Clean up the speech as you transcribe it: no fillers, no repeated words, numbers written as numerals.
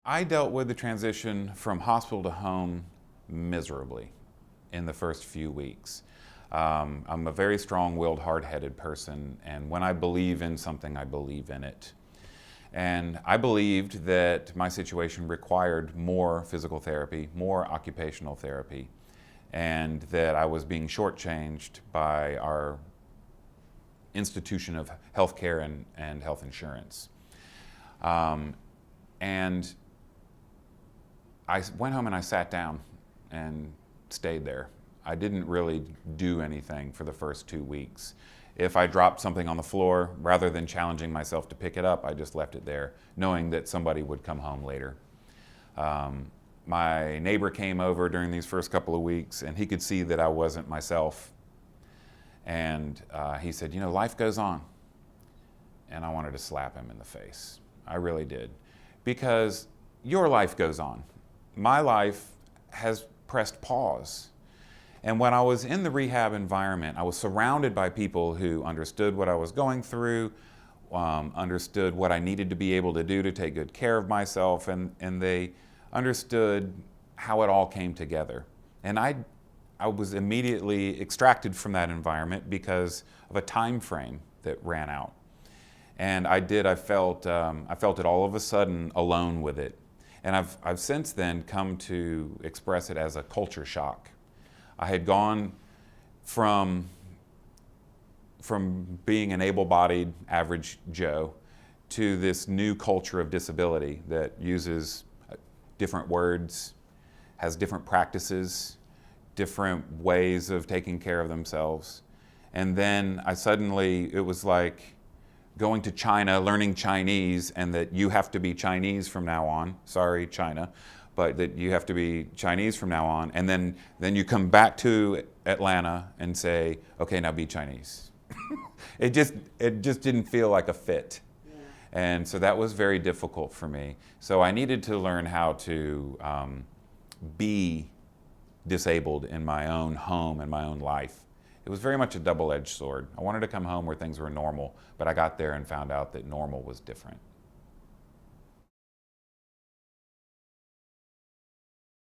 I dealt with the transition from hospital to home miserably in the first few weeks. I'm a very strong-willed, hard-headed person, and when I believe in something, I believe in it. And I believed that my situation required more physical therapy, more occupational therapy, and that I was being shortchanged by our institution of healthcare and health insurance. And I went home and I sat down and stayed there. I didn't really do anything for the first 2 weeks. If I dropped something on the floor, rather than challenging myself to pick it up, I just left it there, knowing that somebody would come home later. My neighbor came over during these first couple of weeks, and he could see that I wasn't myself. And he said, "You know, life goes on." And I wanted to slap him in the face. I really did. Because your life goes on. My life has pressed pause. And when I was in the rehab environment, I was surrounded by people who understood what I was going through, understood what I needed to be able to do to take good care of myself, and they understood how it all came together. And I was immediately extracted from that environment because of a time frame that ran out. And I felt it all of a sudden alone with it. And I've since then come to express it as a culture shock. I had gone from being an able-bodied average Joe to this new culture of disability that uses different words, has different practices, different ways of taking care of themselves. And then it was like going to China, learning Chinese, and that you have to be Chinese from now on. Sorry, China. But that you have to be Chinese from now on, and then you come back to Atlanta and say, "Okay, now be Chinese." It just didn't feel like a fit. Yeah. And so that was very difficult for me. So I needed to learn how to be disabled in my own home and my own life. It was very much a double-edged sword. I wanted to come home where things were normal, but I got there and found out that normal was different.